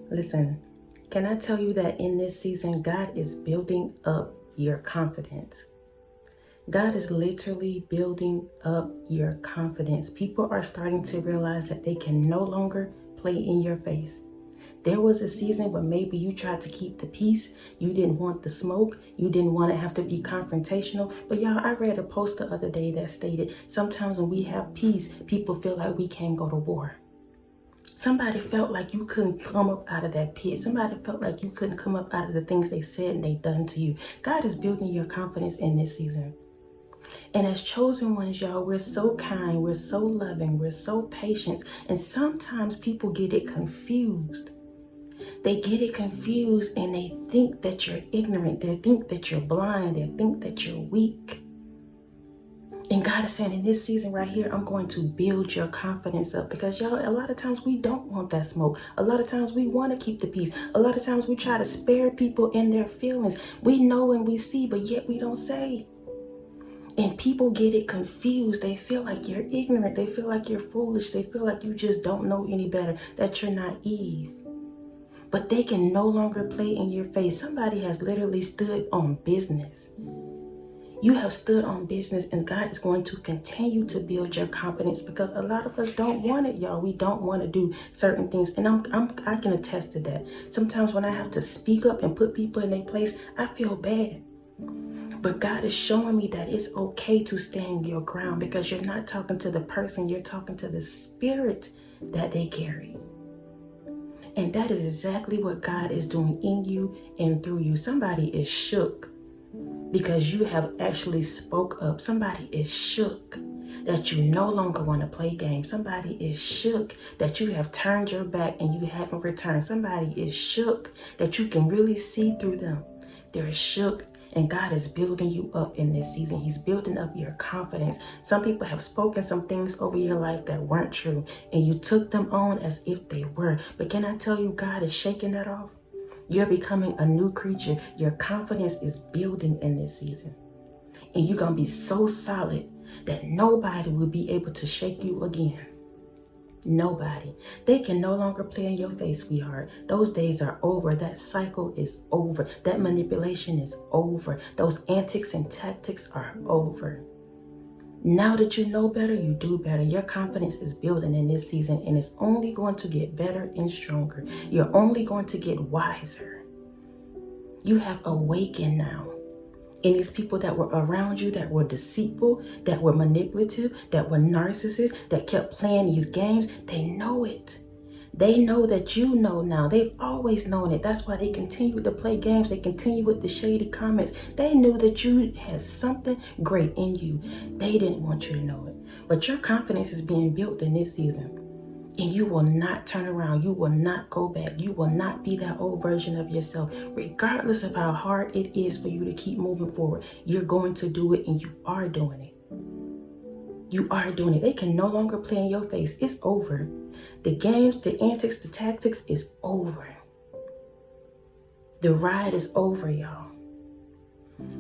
Listen, can I tell you that in this season, God is building up your confidence. God is literally building up your confidence. People are starting to realize that they can no longer play in your face. There was a season where maybe you tried to keep the peace. You didn't want the smoke. You didn't want to have to be confrontational. But y'all, I read a post the other day that stated, sometimes when we have peace, people feel like we can't go to war. Somebody felt like you couldn't come up out of that pit. Somebody felt like you couldn't come up out of the things they said and they done to you. God is building your confidence in this season. And as chosen ones, y'all, we're so kind, we're so loving, we're so patient. And sometimes people get it confused. They get it confused and they think that you're ignorant. They think that you're blind. They think that you're weak. And God is saying in this season right here, I'm going to build your confidence up, because y'all, a lot of times we don't want that smoke. A lot of times we want to keep the peace. A lot of times we try to spare people in their feelings. We know and we see, but yet we don't say. And people get it confused. They feel like you're ignorant. They feel like you're foolish. They feel like you just don't know any better, that you're naive. But they can no longer play in your face. Somebody has literally stood on business. You have stood on business, and God is going to continue to build your confidence, because a lot of us don't want it, y'all. We don't want to do certain things. And I can attest to that. Sometimes when I have to speak up and put people in their place, I feel bad. But God is showing me that it's okay to stand your ground, because you're not talking to the person, you're talking to the spirit that they carry. And that is exactly what God is doing in you and through you. Somebody is shook because you have actually spoke up. Somebody is shook that you no longer want to play games. Somebody is shook that you have turned your back and you haven't returned. Somebody is shook that you can really see through them. They're shook. And God is building you up in this season. He's building up your confidence. Some people have spoken some things over your life that weren't true, and you took them on as if they were. But can I tell you, God is shaking that off? You're becoming a new creature. Your confidence is building in this season. And you're going to be so solid that nobody will be able to shake you again. Nobody. They can no longer play in your face, sweetheart. Those days are over. That cycle is over. That manipulation is over. Those antics and tactics are over. Now that you know better, you do better. Your confidence is building in this season, and it's only going to get better and stronger. You're only going to get wiser. You have awakened now. And these people that were around you that were deceitful, that were manipulative, that were narcissists, that kept playing these games, they know it. They know that you know now. They've always known it. That's why they continue to play games. They continue with the shady comments. They knew that you had something great in you. They didn't want you to know it. But your confidence is being built in this season. And you will not turn around. You will not go back. You will not be that old version of yourself. Regardless of how hard it is for you to keep moving forward, you're going to do it, and you are doing it. You are doing it. They can no longer play in your face. It's over. The games, the antics, the tactics is over. The ride is over, y'all.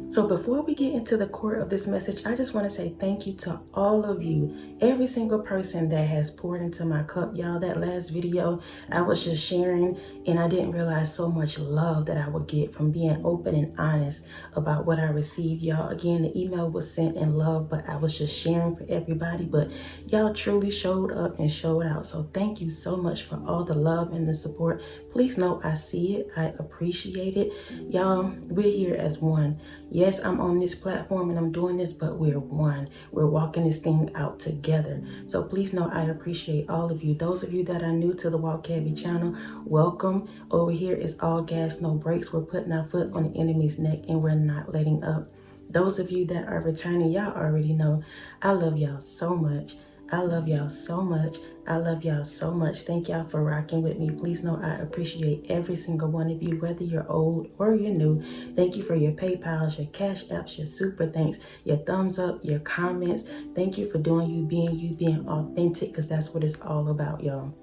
So before we get into the core of this message, I just want to say thank you to all of you, every single person that has poured into my cup. Y'all, that last video I was just sharing, and I didn't realize so much love that I would get from being open and honest about what I received. Y'all, again, the email was sent in love, but I was just sharing for everybody. But y'all truly showed up and showed out. So thank you so much for all the love and the support. Please know I see it. I appreciate it. Y'all, we're here as one. Yes, I'm on this platform and I'm doing this, but we're one. We're walking this thing out together. So please know I appreciate all of you. Those of you that are new to the Walk Heavy channel, welcome. Over here is all gas, no brakes. We're putting our foot on the enemy's neck and we're not letting up. Those of you that are returning, y'all already know I love y'all so much. I love y'all so much. I love y'all so much. Thank y'all for rocking with me. Please know I appreciate every single one of you, whether you're old or you're new. Thank you for your PayPals, your Cash Apps, your super thanks, your thumbs up, your comments. Thank you for doing you, being authentic, because that's what it's all about, y'all.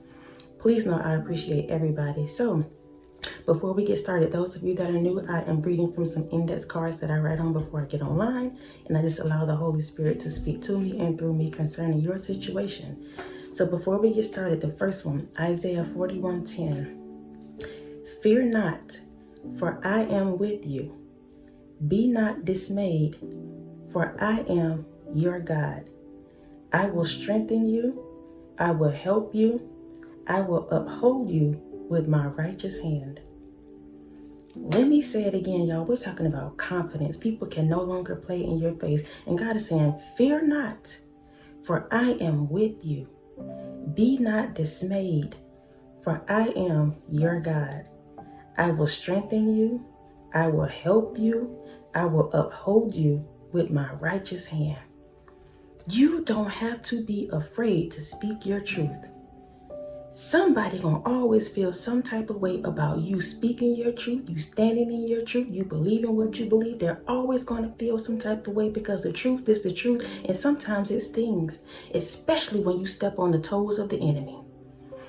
Please know I appreciate everybody. So before we get started, those of you that are new, I am reading from some index cards that I write on before I get online, and I just allow the Holy Spirit to speak to me and through me concerning your situation. So before we get started, the first one, Isaiah 41:10. Fear not, for I am with you. Be not dismayed, for I am your God. I will strengthen you. I will help you. I will uphold you with my righteous hand. Let me say it again, y'all. We're talking about confidence. People can no longer play in your face. And God is saying, fear not, for I am with you. Be not dismayed, for I am your God. I will strengthen you. I will help you. I will uphold you with my righteous hand. You don't have to be afraid to speak your truth. Somebody gonna always feel some type of way about you speaking your truth, you standing in your truth, you believing what you believe. They're always gonna feel some type of way because the truth is the truth, and sometimes it stings, especially when you step on the toes of the enemy.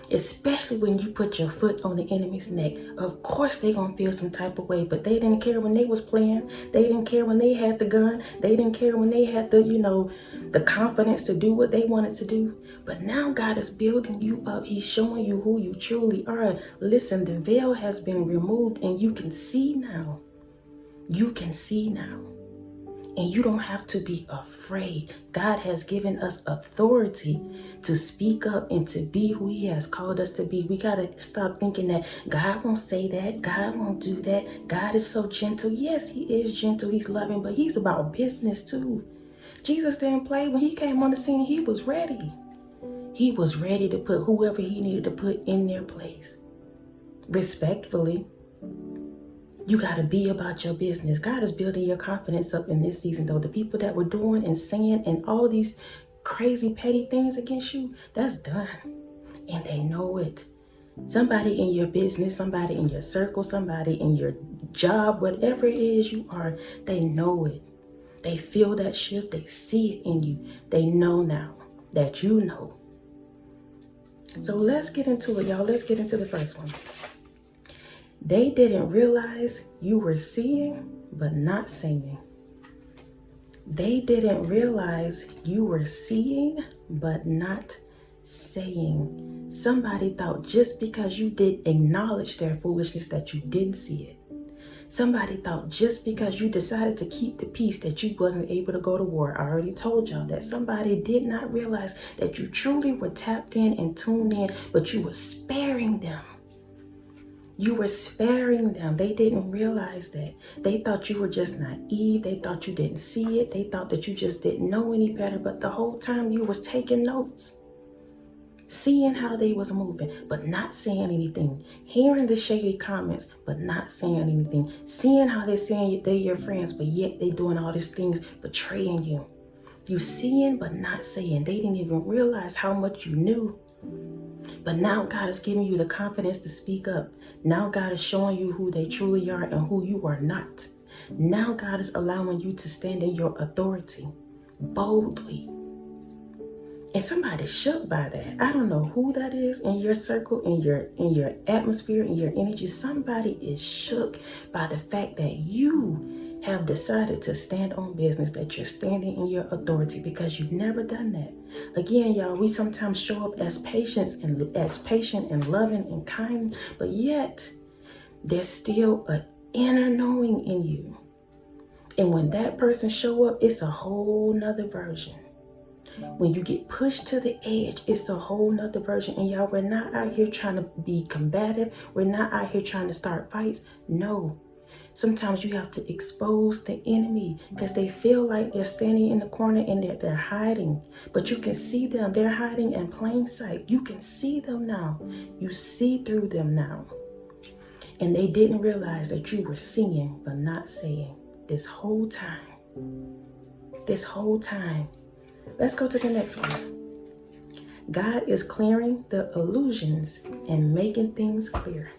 Especially when you put your foot on the enemy's neck. Of course they gonna feel some type of way, but they didn't care when they was playing. They didn't care when they had the gun. They didn't care when they had the, the confidence to do what they wanted to do. But now God is building you up. He's showing you who you truly are. Listen, the veil has been removed and you can see now. You can see now. And you don't have to be afraid. God has given us authority to speak up and to be who he has called us to be. We got to stop thinking that God won't say that. God won't do that. God is so gentle. Yes, he is gentle. He's loving, but he's about business too. Jesus didn't play. When he came on the scene, he was ready. He was ready to put whoever he needed to put in their place. Respectfully. You got to be about your business. God is building your confidence up in this season, though. The people that were doing and saying and all these crazy, petty things against you, that's done. And they know it. Somebody in your business, somebody in your circle, somebody in your job, whatever it is you are, they know it. They feel that shift. They see it in you. They know now that you know. So let's get into it, y'all. Let's get into the first one. They didn't realize you were seeing, but not saying. They didn't realize you were seeing, but not saying. Somebody thought just because you did acknowledge their foolishness that you didn't see it. Somebody thought just because you decided to keep the peace that you wasn't able to go to war. I already told y'all that somebody did not realize that you truly were tapped in and tuned in, but you were sparing them. You were sparing them. They didn't realize that. They thought you were just naive. They thought you didn't see it. They thought that you just didn't know any better. But the whole time you was taking notes. Seeing how they was moving, but not saying anything. Hearing the shady comments, but not saying anything. Seeing how they're saying they're your friends, but yet they doing all these things, betraying you. You seeing, but not saying. They didn't even realize how much you knew. But now God is giving you the confidence to speak up. Now God is showing you who they truly are and who you are not. Now God is allowing you to stand in your authority boldly. And somebody's shook by that. I don't know who that is in your circle, in your atmosphere, in your energy. Somebody is shook by the fact that you have decided to stand on business, that you're standing in your authority, because you've never done that. Again, y'all, we sometimes show up as patient and loving and kind, but yet there's still an inner knowing in you. And when that person show up, it's a whole nother version. When you get pushed to the edge, it's a whole nother version. And y'all, we're not out here trying to be combative. We're not out here trying to start fights. No. Sometimes you have to expose the enemy because they feel like they're standing in the corner and they're hiding. But you can see them. They're hiding in plain sight. You can see them now. You see through them now. And they didn't realize that you were seeing but not saying this whole time. This whole time. Let's go to the next one. God is clearing the illusions and making things clear.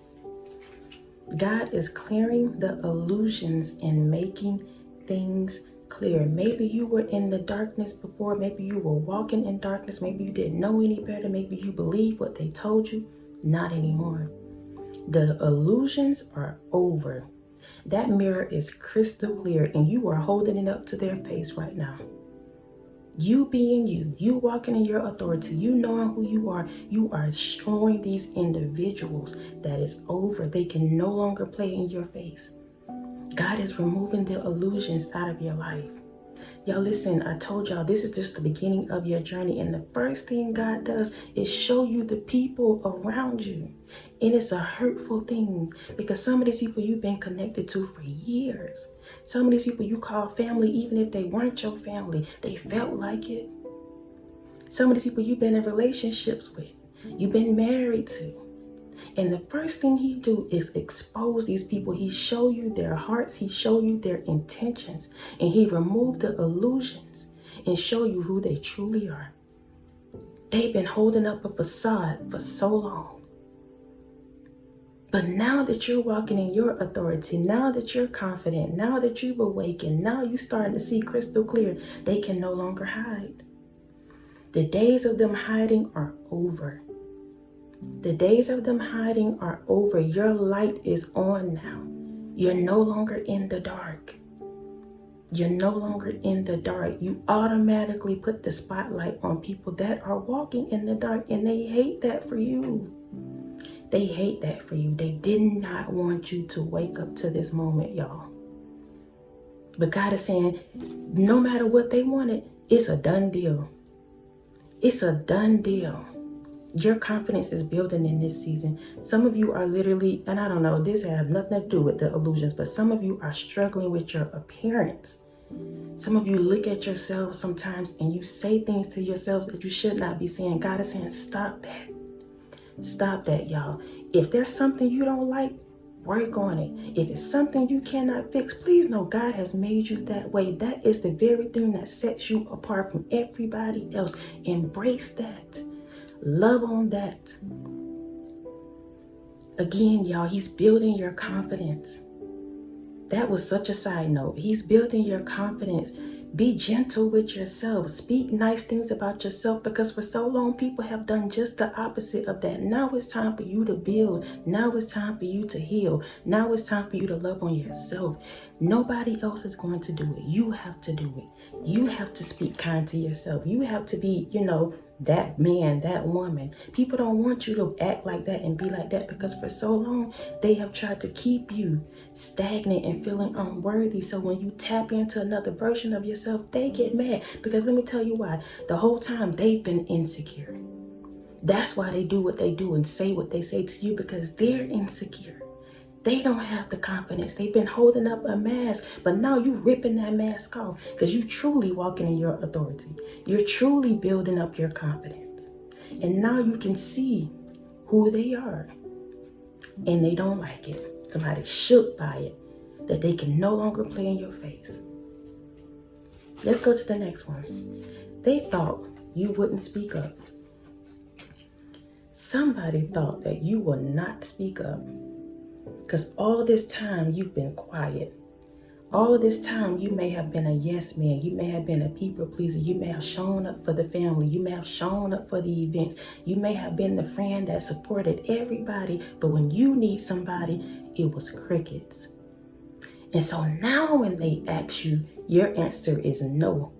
God is clearing the illusions and making things clear. Maybe you were in the darkness before. Maybe you were walking in darkness. Maybe you didn't know any better. Maybe you believed what they told you. Not anymore. The illusions are over. That mirror is crystal clear and you are holding it up to their face right now. You being you walking in your authority, you knowing who you are showing these individuals that it's over. They can no longer play in your face. God is removing the illusions out of your life. Y'all listen, I told y'all this is just the beginning of your journey. And the first thing God does is show you the people around you. And it's a hurtful thing because some of these people you've been connected to for years. Some of these people you call family, even if they weren't your family, they felt like it. Some of these people you've been in relationships with, you've been married to. And the first thing he do is expose these people. He show you their hearts. He show you their intentions. And he remove the illusions and show you who they truly are. They've been holding up a facade for so long. But now that you're walking in your authority, now that you're confident, now that you've awakened, now you're starting to see crystal clear, they can no longer hide. The days of them hiding are over. The days of them hiding are over. Your light is on now. You're no longer in the dark. You're no longer in the dark. You automatically put the spotlight on people that are walking in the dark, and they hate that for you. They hate that for you. They did not want you to wake up to this moment, y'all. But God is saying, no matter what they wanted, it's a done deal. It's a done deal. Your confidence is building in this season. Some of you are literally, and I don't know, this has nothing to do with the illusions, but some of you are struggling with your appearance. Some of you look at yourselves sometimes and you say things to yourselves that you should not be saying. God is saying, stop that. Stop that, y'all. If there's something you don't like, work on it. If it's something you cannot fix, please know God has made you that way. That is the very thing that sets you apart from everybody else. Embrace that. Love on that. Again, y'all, he's building your confidence. That was such a side note. He's building your confidence. Be gentle with yourself. Speak nice things about yourself, because for so long people have done just the opposite of that. Now it's time for you to build. Now it's time for you to heal. Now it's time for you to love on yourself. Nobody else is going to do it. You have to do it. You have to speak kind to yourself. You have to be, that man, that woman. People don't want you to act like that and be like that, because for so long they have tried to keep you stagnant and feeling unworthy. So when you tap into another version of yourself, they get mad, because let me tell you why. The whole time they've been insecure. That's why they do what they do and say what they say to you, because they're insecure. They don't have the confidence. They've been holding up a mask, but now you're ripping that mask off, because you're truly walking in your authority. You're truly building up your confidence. And now you can see who they are, and they don't like it. Somebody's shook by it, that they can no longer play in your face. Let's go to the next one. They thought you wouldn't speak up. Somebody thought that you will not speak up. Because all this time you've been quiet. All this time you may have been a yes man. You may have been a people pleaser. You may have shown up for the family. You may have shown up for the events. You may have been the friend that supported everybody. But when you need somebody, it was crickets. And so now when they ask you, your answer is no.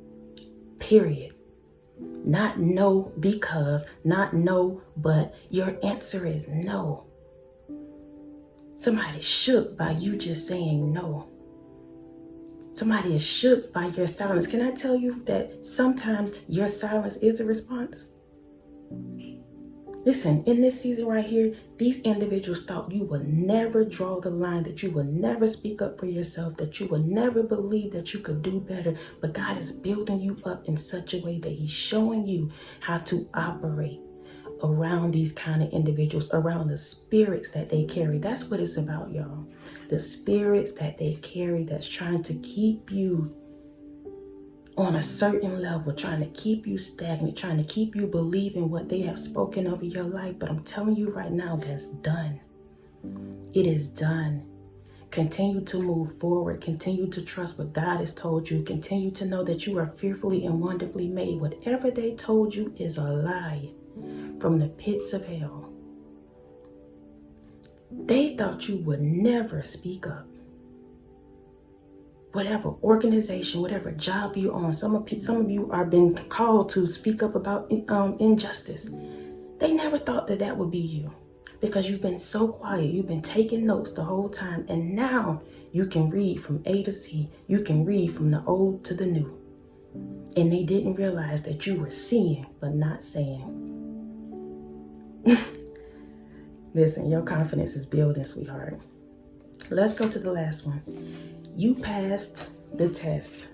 Period. Not no because, not no but. Your answer is no. Somebody's shook by you just saying no. Somebody is shook by your silence. Can I tell you that sometimes your silence is a response? Listen, in this season right here, these individuals thought you would never draw the line, that you would never speak up for yourself, that you would never believe that you could do better. But God is building you up in such a way that he's showing you how to operate around these kind of individuals, around the spirits that they carry. That's what it's about, y'all. The spirits that they carry that's trying to keep you on a certain level, trying to keep you stagnant, trying to keep you believing what they have spoken over your life. But I'm telling you right now, that's done. It is done. Continue to move forward. Continue to trust what God has told you. Continue to know that you are fearfully and wonderfully made. Whatever they told you is a lie from the pits of hell. They thought you would never speak up. whatever organization, whatever job you're on. Some of you are being called to speak up about injustice. They never thought that that would be you, because you've been so quiet. You've been taking notes the whole time, and now you can read from A to Z. You can read from the old to the new. And they didn't realize that you were seeing but not saying. Listen, your confidence is building, sweetheart. Let's go to the last one. You passed the test.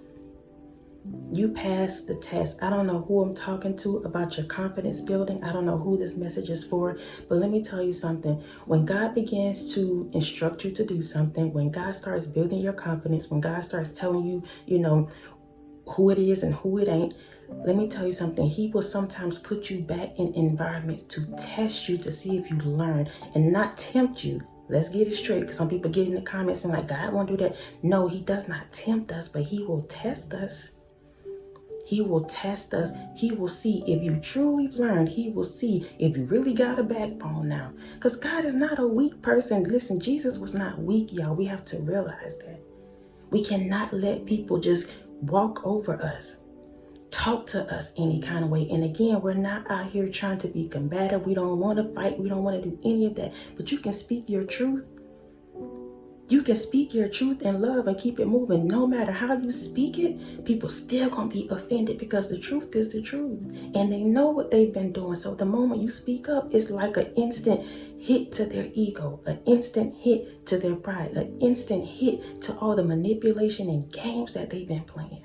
You passed the test. I don't know who I'm talking to about your confidence building. I don't know who this message is for, but let me tell you something. When God begins to instruct you to do something, when God starts building your confidence, when God starts telling you, who it is and who it ain't, let me tell you something. He will sometimes put you back in environments to test you, to see if you learn, and not tempt you. Let's get it straight, because some people get in the comments and like, God won't do that. No, he does not tempt us, but he will test us. He will test us. He will see if you truly learned. He will see if you really got a backbone now. Because God is not a weak person. Listen, Jesus was not weak, y'all. We have to realize that. We cannot let people just walk over us, talk to us any kind of way. And again, we're not out here trying to be combative. We don't want to fight. We don't want to do any of that. But you can speak your truth. You can speak your truth in love and keep it moving. No matter how you speak it, people still gonna be offended, because the truth is the truth. And they know what they've been doing. So the moment you speak up, it's like an instant hit to their ego, an instant hit to their pride, an instant hit to all the manipulation and games that they've been playing.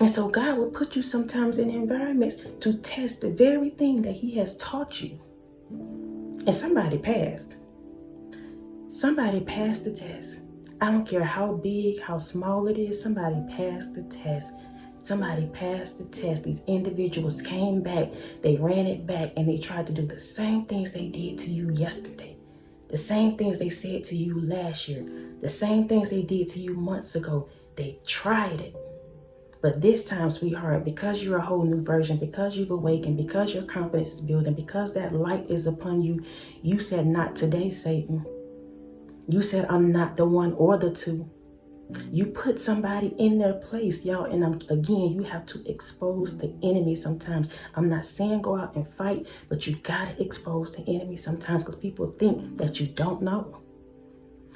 And so God will put you sometimes in environments to test the very thing that he has taught you. And somebody passed. Somebody passed the test. I don't care how big, how small it is. Somebody passed the test. Somebody passed the test. These individuals came back. They ran it back, and they tried to do the same things they did to you yesterday. The same things they said to you last year. The same things they did to you months ago. They tried it. But this time, sweetheart, because you're a whole new version, because you've awakened, because your confidence is building, because that light is upon you, you said, not today, Satan. You said, I'm not the one or the two. You put somebody in their place, y'all. And again, you have to expose the enemy sometimes. I'm not saying go out and fight, but you got to expose the enemy sometimes, because people think that you don't know.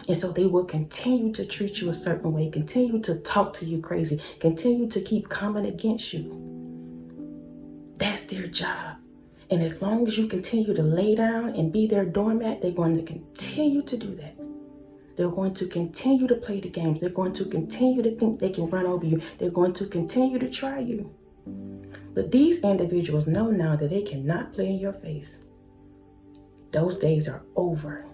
And so they will continue to treat you a certain way, continue to talk to you crazy, continue to keep coming against you. That's their job. And as long as you continue to lay down and be their doormat, they're going to continue to do that. They're going to continue to play the games. They're going to continue to think they can run over you. They're going to continue to try you. But these individuals know now that they cannot play in your face. Those days are over.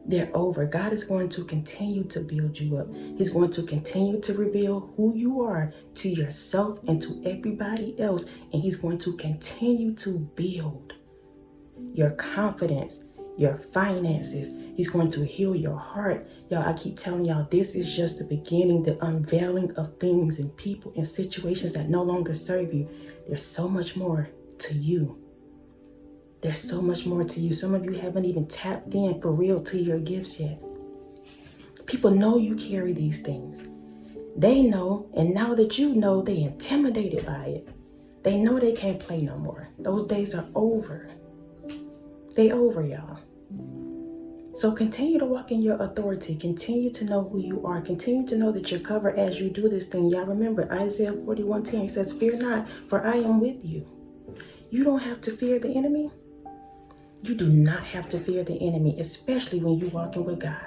They're over. God is going to continue to build you up. He's going to continue to reveal who you are to yourself and to everybody else. And he's going to continue to build your confidence, your finances. He's going to heal your heart. Y'all, I keep telling y'all, this is just the beginning, the unveiling of things and people and situations that no longer serve you. There's so much more to you. There's so much more to you. Some of you haven't even tapped in for real to your gifts yet. People know you carry these things. They know, and now that you know, they intimidated by it. They know they can't play no more. Those days are over. They over, y'all. So continue to walk in your authority. Continue to know who you are. Continue to know that you're covered as you do this thing. Y'all remember Isaiah 41:10 says, fear not, for I am with you. You don't have to fear the enemy. You do not have to fear the enemy, especially when you're walking with God.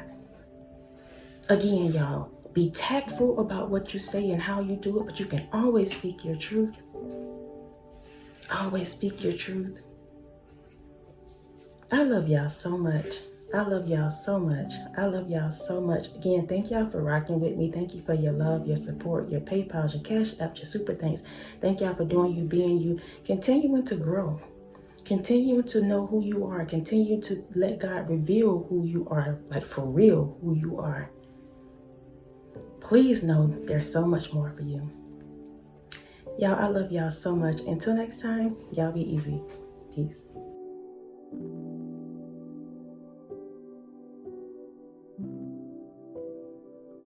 Again, y'all, be tactful about what you say and how you do it, but you can always speak your truth. Always speak your truth. I love y'all so much. I love y'all so much. I love y'all so much. Again, thank y'all for rocking with me. Thank you for your love, your support, your PayPal, your Cashapp, your super thanks. Thank y'all for doing you, being you, continuing to grow. Continue to know who you are. Continue to let God reveal who you are, like for real, who you are. Please know there's so much more for you. Y'all, I love y'all so much. Until next time, y'all be easy. Peace.